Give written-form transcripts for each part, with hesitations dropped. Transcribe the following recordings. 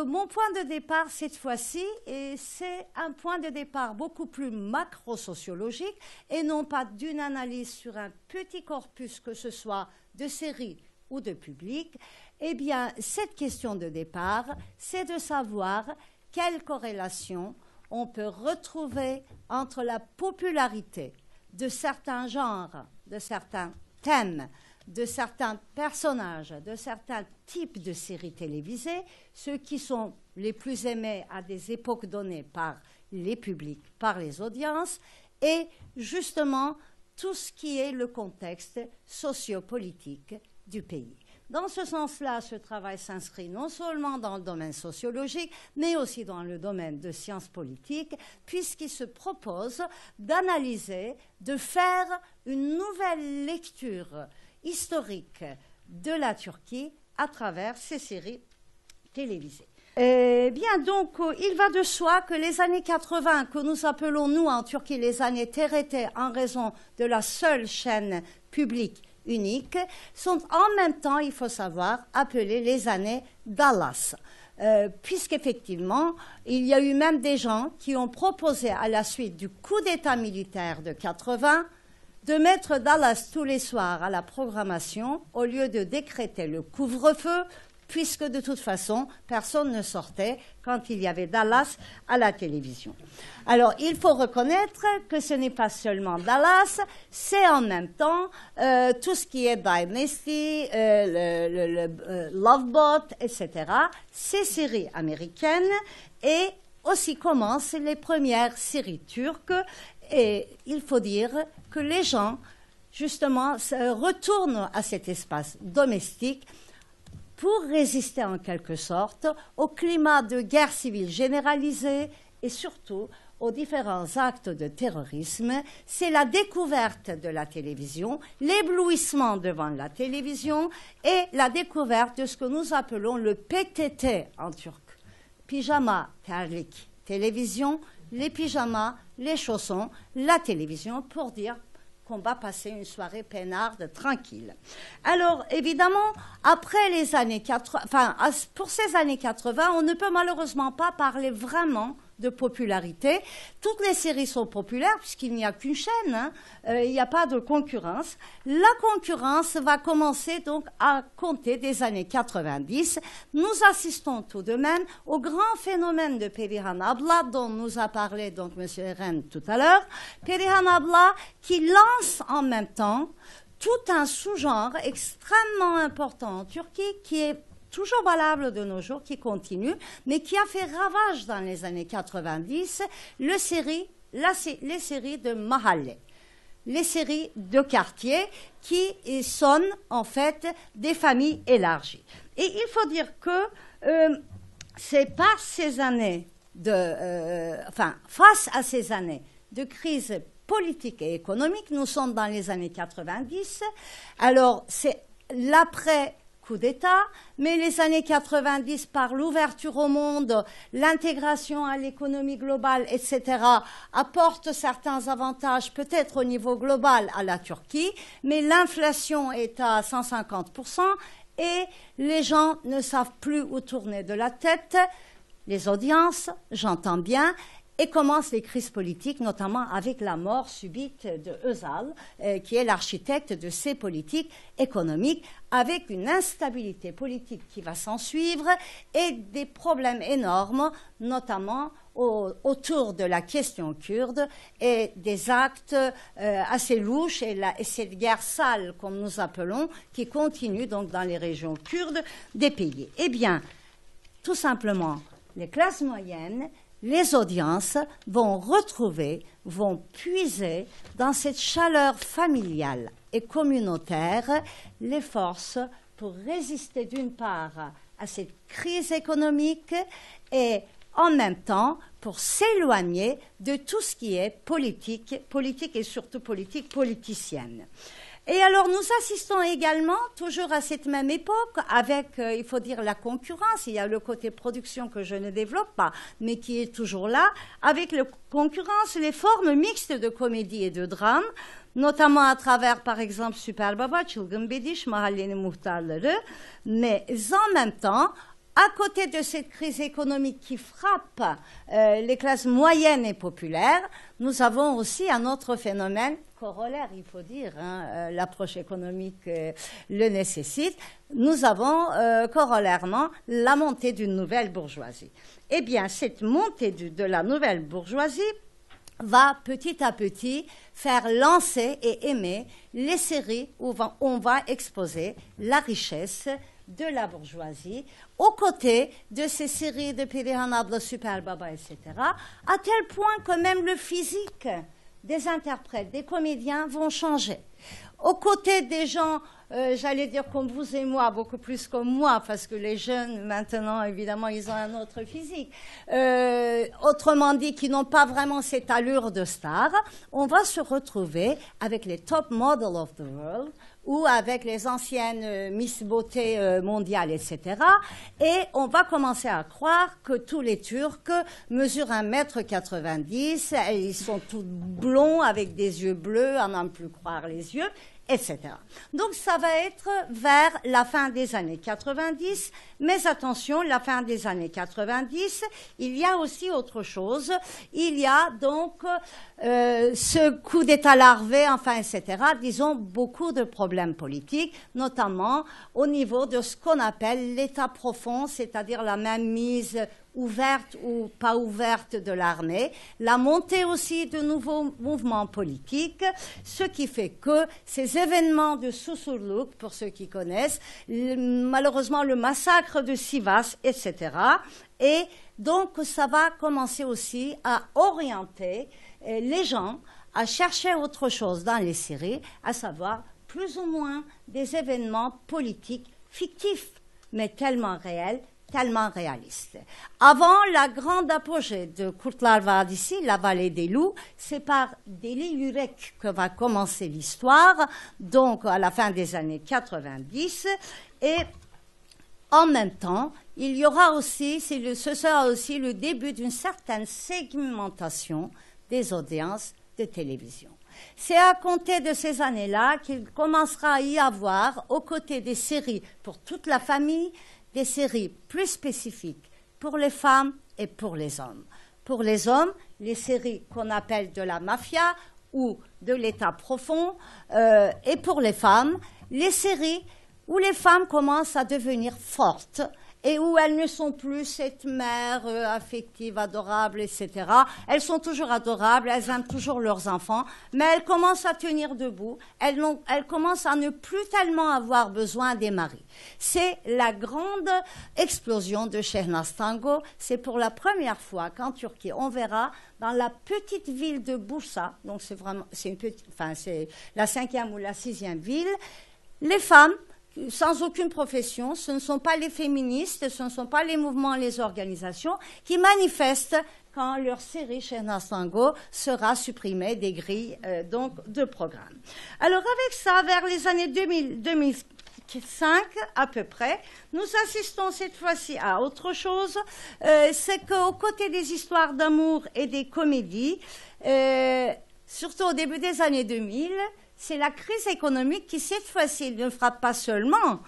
Mon point de départ cette fois-ci, c'est un point de départ beaucoup plus macro-sociologique et non pas d'une analyse sur un petit corpus, que ce soit de séries ou de public. Eh bien, cette question de départ, c'est de savoir quelle corrélation on peut retrouver entre la popularité de certains genres, de certains thèmes, de certains personnages, de certains types de séries télévisées, ceux qui sont les plus aimés à des époques données par les publics, par les audiences, et justement tout ce qui est le contexte sociopolitique du pays. Dans ce sens-là, ce travail s'inscrit non seulement dans le domaine sociologique, mais aussi dans le domaine de sciences politiques, puisqu'il se propose d'analyser, de faire une nouvelle lecture historique de la Turquie à travers ces séries télévisées. Bien, donc, il va de soi que les années 80, que nous appelons, nous, en Turquie, les années TRT, en raison de la seule chaîne publique unique, sont en même temps, il faut savoir, appelées les années Dallas. Puisqu'effectivement, il y a eu même des gens qui ont proposé, à la suite du coup d'État militaire de 80, de mettre Dallas tous les soirs à la programmation au lieu de décréter le couvre-feu, puisque de toute façon, personne ne sortait quand il y avait Dallas à la télévision. Alors, il faut reconnaître que ce n'est pas seulement Dallas, c'est en même temps tout ce qui est Dynasty, Love Boat, etc. Ces séries américaines, et aussi commencent les premières séries turques. Et il faut dire que les gens, justement, retournent à cet espace domestique pour résister en quelque sorte au climat de guerre civile généralisée et surtout aux différents actes de terrorisme. C'est la découverte de la télévision, l'éblouissement devant la télévision et la découverte de ce que nous appelons le PTT en turc. Pyjama, terlik, télévision, les pyjamas, les chaussons, la télévision, pour dire qu'on va passer une soirée peinarde tranquille. Alors, évidemment, après les années 80, enfin, pour ces années 80, on ne peut malheureusement pas parler vraiment de popularité. Toutes les séries sont populaires puisqu'il n'y a qu'une chaîne, hein. Il n'y a pas de concurrence. La concurrence va commencer donc à compter des années 90. Nous assistons tout de même au grand phénomène de Perihan Abla dont nous a parlé donc M. Eren tout à l'heure. Perihan Abla qui lance en même temps tout un sous-genre extrêmement important en Turquie qui est toujours valable de nos jours, qui continue, mais qui a fait ravage dans les années 90, les séries de Mahalle, les séries de quartier qui sont en fait des familles élargies. Et il faut dire que c'est par ces années face à ces années de crise politique et économique, nous sommes dans les années 90, alors c'est l'après coup d'État, mais les années 90, par l'ouverture au monde, l'intégration à l'économie globale, etc., apportent certains avantages, peut-être au niveau global, à la Turquie, mais l'inflation est à 150% et les gens ne savent plus où tourner de la tête. Les audiences, j'entends bien, et commencent les crises politiques, notamment avec la mort subite de Özal, qui est l'architecte de ces politiques économiques, avec une instabilité politique qui va s'en suivre et des problèmes énormes, notamment autour de la question kurde et des actes assez louches et cette guerre sale, comme nous appelons, qui continue donc dans les régions kurdes des pays. Eh bien, tout simplement, les classes moyennes, les audiences vont puiser dans cette chaleur familiale et communautaire les forces pour résister d'une part à cette crise économique et en même temps pour s'éloigner de tout ce qui est politique et surtout politique politicienne. Et alors, nous assistons également, toujours à cette même époque, avec, il faut dire, la concurrence. Il y a le côté production que je ne développe pas, mais qui est toujours là, avec la concurrence, les formes mixtes de comédie et de drame, notamment à travers, par exemple, Süper Baba, Çılgın Bediş, Mahallenin Muhtarları, mais en même temps, à côté de cette crise économique qui frappe les classes moyennes et populaires, nous avons aussi un autre phénomène corollaire, il faut dire, hein, l'approche économique le nécessite. Nous avons corollairement la montée d'une nouvelle bourgeoisie. Eh bien, cette montée de la nouvelle bourgeoisie va petit à petit faire lancer et aimer les séries où on va exposer la richesse de la bourgeoisie, aux côtés de ces séries de Perihan Abla, Super Baba, etc., à tel point que même le physique des interprètes, des comédiens vont changer. Aux côtés des gens, j'allais dire comme vous et moi, beaucoup plus comme moi, parce que les jeunes, maintenant, évidemment, ils ont un autre physique. Autrement dit, qui n'ont pas vraiment cette allure de star, on va se retrouver avec les top models of the world, ou avec les anciennes Miss Beauté mondiales, etc. Et on va commencer à croire que tous les Turcs mesurent 1,90 m, ils sont tous blonds avec des yeux bleus, à n'en plus croire les yeux, etc. Donc ça va être vers la fin des années 90, mais attention, la fin des années 90, il y a aussi autre chose. Il y a donc ce coup d'État larvé, enfin, etc., disons, beaucoup de problèmes politiques, notamment au niveau de ce qu'on appelle l'État profond, c'est-à-dire la mainmise ouverte ou pas ouverte de l'armée, la montée aussi de nouveaux mouvements politiques, ce qui fait que ces événements de Susurluk, pour ceux qui connaissent, malheureusement le massacre de Sivas, etc., et donc ça va commencer aussi à orienter les gens à chercher autre chose dans les séries, à savoir plus ou moins des événements politiques fictifs, mais tellement réels, tellement réaliste. Avant la grande apogée de Kurtlar Vadisi, la vallée des loups, c'est par Deli Yürek que va commencer l'histoire, donc à la fin des années 90, et en même temps, il y aura aussi, ce sera aussi le début d'une certaine segmentation des audiences de télévision. C'est à compter de ces années-là qu'il commencera à y avoir, aux côtés des séries pour toute la famille, des séries plus spécifiques pour les femmes et pour les hommes. Pour les hommes, les séries qu'on appelle de la mafia ou de l'état profond, et pour les femmes, les séries où les femmes commencent à devenir fortes et où elles ne sont plus cette mère affective, adorable, etc. Elles sont toujours adorables, elles aiment toujours leurs enfants, mais elles commencent à tenir debout, elles commencent à ne plus tellement avoir besoin des maris. C'est la grande explosion de Şehnaz Tango. C'est pour la première fois qu'en Turquie, on verra dans la petite ville de Bursa, donc c'est la 5e ou la 6e ville, les femmes sans aucune profession, ce ne sont pas les féministes, ce ne sont pas les mouvements, les organisations qui manifestent quand leur série Şehnaz Tango sera supprimée des grilles donc de programme. Alors avec ça, vers les années 2005 à peu près, nous assistons cette fois-ci à autre chose, c'est qu'aux côtés des histoires d'amour et des comédies, surtout au début des années 2000, c'est la crise économique qui, cette fois-ci, ne frappe pas seulement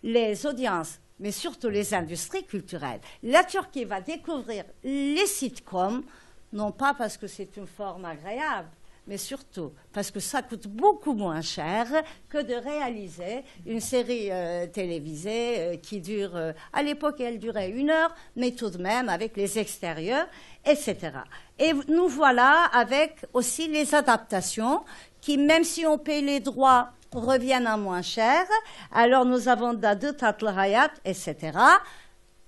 les audiences, mais surtout les industries culturelles. La Turquie va découvrir les sitcoms, non pas parce que c'est une forme agréable, mais surtout parce que ça coûte beaucoup moins cher que de réaliser une série télévisée qui dure, à l'époque elle durait 1 heure, mais tout de même avec les extérieurs, etc. Et nous voilà avec aussi les adaptations qui, même si on paye les droits, reviennent à moins cher. Alors nous avons Dadı Tatlı Hayat, etc.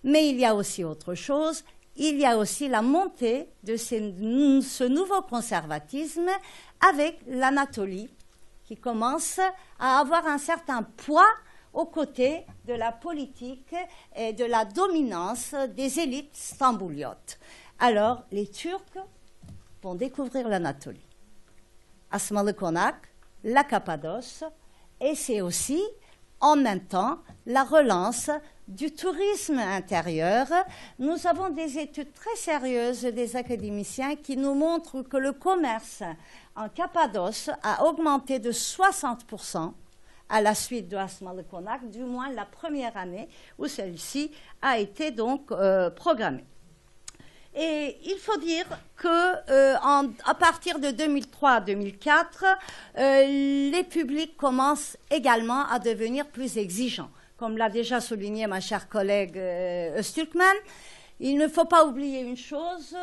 Mais il y a aussi autre chose. Il y a aussi la montée de ce nouveau conservatisme avec l'Anatolie, qui commence à avoir un certain poids aux côtés de la politique et de la dominance des élites stambouliotes. Alors, les Turcs vont découvrir l'Anatolie. Asmalı Konak, la Cappadoce, et c'est aussi, en même temps, la relance du tourisme intérieur. Nous avons des études très sérieuses des académiciens qui nous montrent que le commerce en Cappadoce a augmenté de 60% à la suite de Asmalı Konak, du moins la première année où celle-ci a été donc programmée. Et il faut dire que à partir de 2003-2004, les publics commencent également à devenir plus exigeants. Comme l'a déjà souligné ma chère collègue Öztürkmen, il ne faut pas oublier une chose,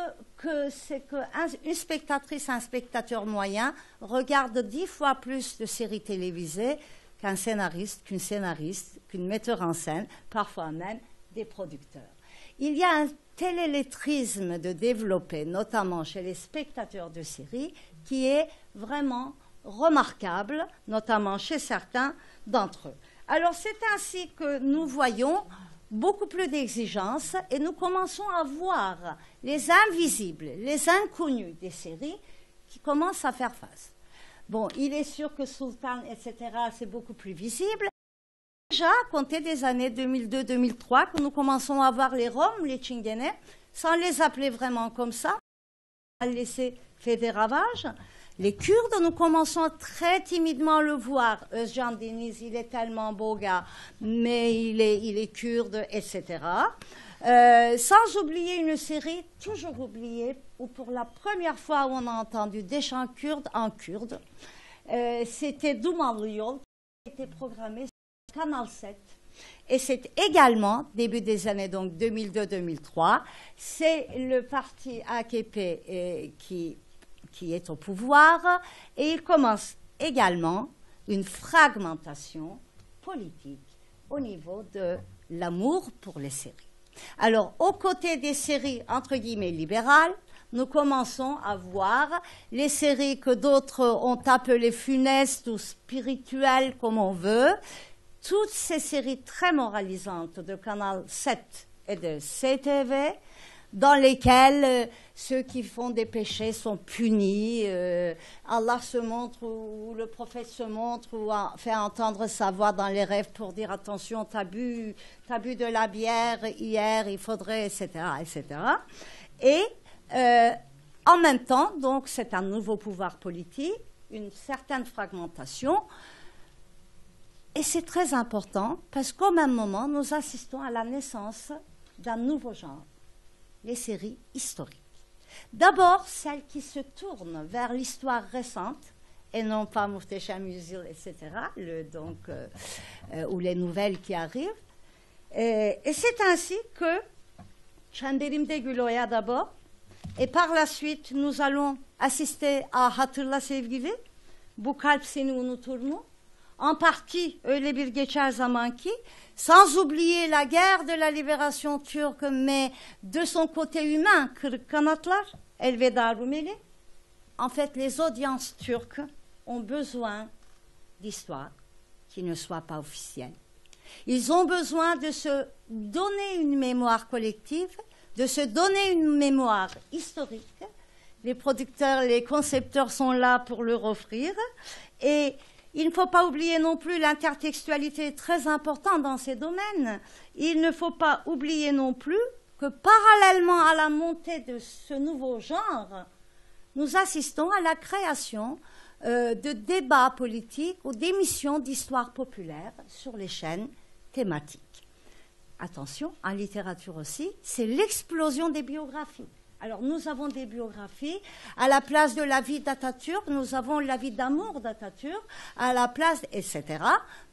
c'est qu'une spectatrice, un spectateur moyen regarde 10 fois plus de séries télévisées qu'un scénariste, qu'une metteur en scène, parfois même des producteurs. Il y a un télélettrisme de développer, notamment chez les spectateurs de séries, qui est vraiment remarquable, notamment chez certains d'entre eux. Alors c'est ainsi que nous voyons beaucoup plus d'exigences et nous commençons à voir les invisibles, les inconnus des séries qui commencent à faire face. Bon, il est sûr que Sultan, etc., c'est beaucoup plus visible. Déjà, à compter des années 2002-2003, que nous commençons à voir les Roms, les Tchinguenais, sans les appeler vraiment comme ça, à laisser faire des ravages. Les Kurdes, nous commençons très timidement à le voir. Özcan Deniz, il est tellement beau gars, mais il est kurde, etc. Sans oublier une série, toujours oubliée, où pour la première fois on a entendu des chants kurdes en kurde. C'était Dumanlı Yol, qui était programmé sur Canal 7. Et c'est également, début des années donc 2002-2003, c'est le parti AKP qui est au pouvoir, et il commence également une fragmentation politique au niveau de l'amour pour les séries. Alors, aux côtés des séries, entre guillemets, libérales, nous commençons à voir les séries que d'autres ont appelées funestes ou spirituelles, comme on veut, toutes ces séries très moralisantes de Canal 7 et de CTV, dans lesquelles ceux qui font des péchés sont punis, Allah se montre ou le prophète se montre ou fait entendre sa voix dans les rêves pour dire attention, t'as bu de la bière hier, il faudrait, etc., etc. Et en même temps, donc c'est un nouveau pouvoir politique, une certaine fragmentation. Et c'est très important parce qu'au même moment, nous assistons à la naissance d'un nouveau genre, les séries historiques. D'abord, celles qui se tournent vers l'histoire récente, et non pas Muhteşem Yüzyıl, etc., ou les nouvelles qui arrivent. Et c'est ainsi que Çemberimde Gül Oya d'abord, et par la suite, nous allons assister à Hatırla Sevgili, Bu Kalp Seni Unutur mu? En partie Öyle Bir Geçer Zaman Ki, sans oublier la guerre de la libération turque, mais de son côté humain, Kırık Kanatlar, Elveda Rumeli. En fait, les audiences turques ont besoin d'histoires qui ne soient pas officielles. Ils ont besoin de se donner une mémoire collective, de se donner une mémoire historique. Les producteurs, les concepteurs sont là pour leur offrir. Et il ne faut pas oublier non plus l'intertextualité très importante dans ces domaines. Il ne faut pas oublier non plus que parallèlement à la montée de ce nouveau genre, nous assistons à la création de débats politiques ou d'émissions d'histoire populaire sur les chaînes thématiques. Attention, en littérature aussi, c'est l'explosion des biographies. Alors, nous avons des biographies. À la place de la vie d'Atatürk, nous avons la vie d'amour d'Atatürk, à la place, etc.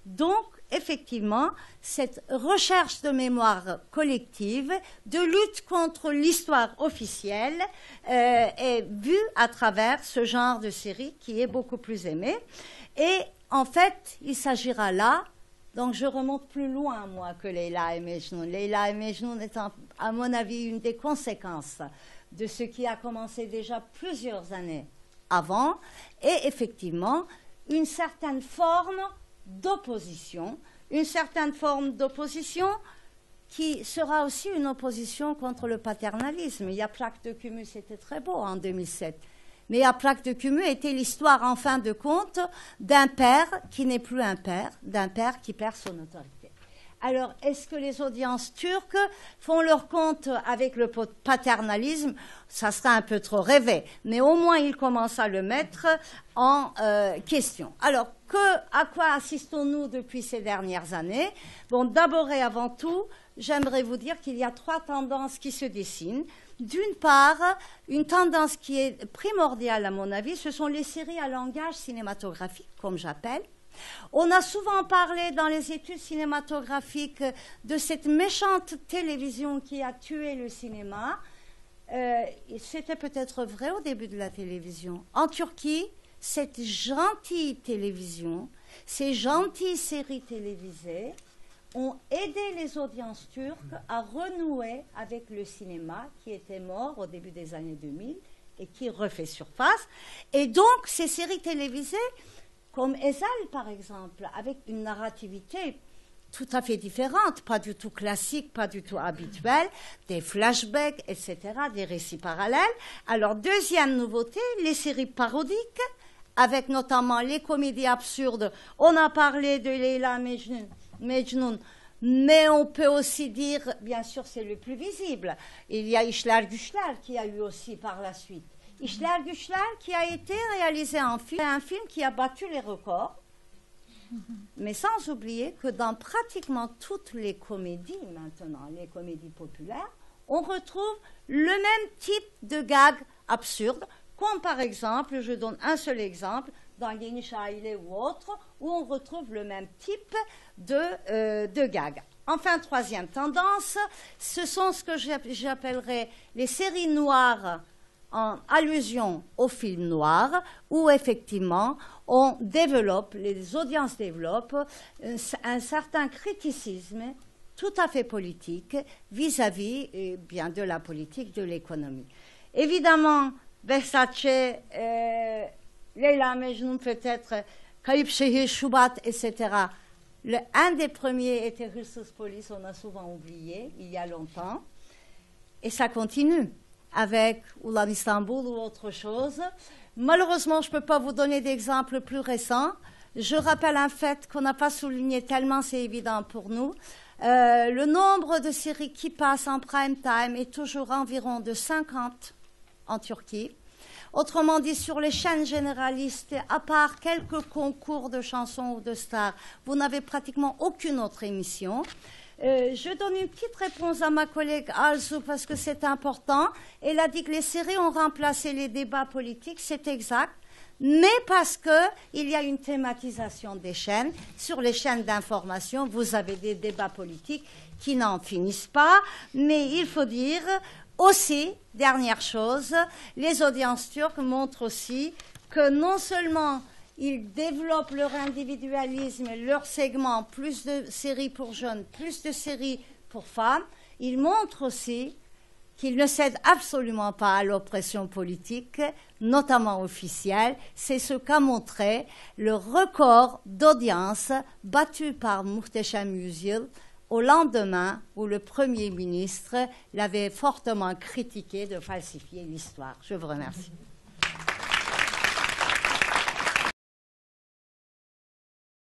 Donc, effectivement, cette recherche de mémoire collective, de lutte contre l'histoire officielle, est vue à travers ce genre de série qui est beaucoup plus aimé. Et, en fait, il s'agira là. Donc, je remonte plus loin, moi, que Leyla et Mejnun. Leyla et Mejnun est, à mon avis, une des conséquences de ce qui a commencé déjà plusieurs années avant, et effectivement, une certaine forme d'opposition qui sera aussi une opposition contre le paternalisme. Yaprak Dökümü, c'était très beau en 2007. Mais Yaprak Dökümü était l'histoire, en fin de compte, d'un père qui n'est plus un père, d'un père qui perd son autorité. Alors, est-ce que les audiences turques font leur compte avec le paternalisme? Ça sera un peu trop rêvé, mais au moins ils commencent à le mettre en question. Alors, à quoi assistons-nous depuis ces dernières années? Bon, d'abord et avant tout, j'aimerais vous dire qu'il y a 3 tendances qui se dessinent. D'une part, une tendance qui est primordiale à mon avis, ce sont les séries à langage cinématographique, comme j'appelle. On a souvent parlé dans les études cinématographiques de cette méchante télévision qui a tué le cinéma. C'était peut-être vrai au début de la télévision. En Turquie, cette gentille télévision, ces gentilles séries télévisées ont aidé les audiences turques à renouer avec le cinéma qui était mort au début des années 2000 et qui refait surface. Et donc, ces séries télévisées, comme Ezel par exemple, avec une narrativité tout à fait différente, pas du tout classique, pas du tout habituelle, des flashbacks, etc., des récits parallèles. Alors, deuxième nouveauté, les séries parodiques, avec notamment les comédies absurdes. On a parlé de Leyla Mecnun, mais on peut aussi dire, bien sûr, c'est le plus visible. Il y a İşler Güçler qui a eu aussi par la suite. İşler Güçler qui a été réalisé en film, un film qui a battu les records, mais sans oublier que dans pratiquement toutes les comédies maintenant, les comédies populaires, on retrouve le même type de gag absurde, comme par exemple, je donne un seul exemple, dans Geniş Aile ou autre, où on retrouve le même type de gag. Enfin, troisième tendance, ce sont ce que j'appellerais les séries noires en allusion au film noir, où effectivement on développe, les audiences développent un certain criticisme tout à fait politique vis-à-vis bien de la politique, de l'économie. Évidemment, Behzatçı, Leyla Mecnun peut-être, Kayıp Şehir, Şubat, etc. Un des premiers était Hırsız Polis, on a souvent oublié, il y a longtemps. Et ça continue avec Ulan Istanbul ou autre chose. Malheureusement, je ne peux pas vous donner d'exemples plus récents. Je rappelle un fait qu'on n'a pas souligné tellement c'est évident pour nous. Le nombre de séries qui passent en prime time est toujours environ de 50 en Turquie. Autrement dit, sur les chaînes généralistes, à part quelques concours de chansons ou de stars, vous n'avez pratiquement aucune autre émission. Je donne une petite réponse à ma collègue Arzu parce que c'est important. Elle a dit que les séries ont remplacé les débats politiques, c'est exact, mais parce qu'il y a une thématisation des chaînes. Sur les chaînes d'information, vous avez des débats politiques qui n'en finissent pas, mais il faut dire aussi, dernière chose, les audiences turques montrent aussi que non seulement ils développent leur individualisme, leur segment, plus de séries pour jeunes, plus de séries pour femmes, ils montrent aussi qu'ils ne cèdent absolument pas à l'oppression politique, notamment officielle. C'est ce qu'a montré le record d'audience battu par Muhteşem Yüzyıl au lendemain où le Premier ministre l'avait fortement critiqué de falsifier l'histoire. Je vous remercie.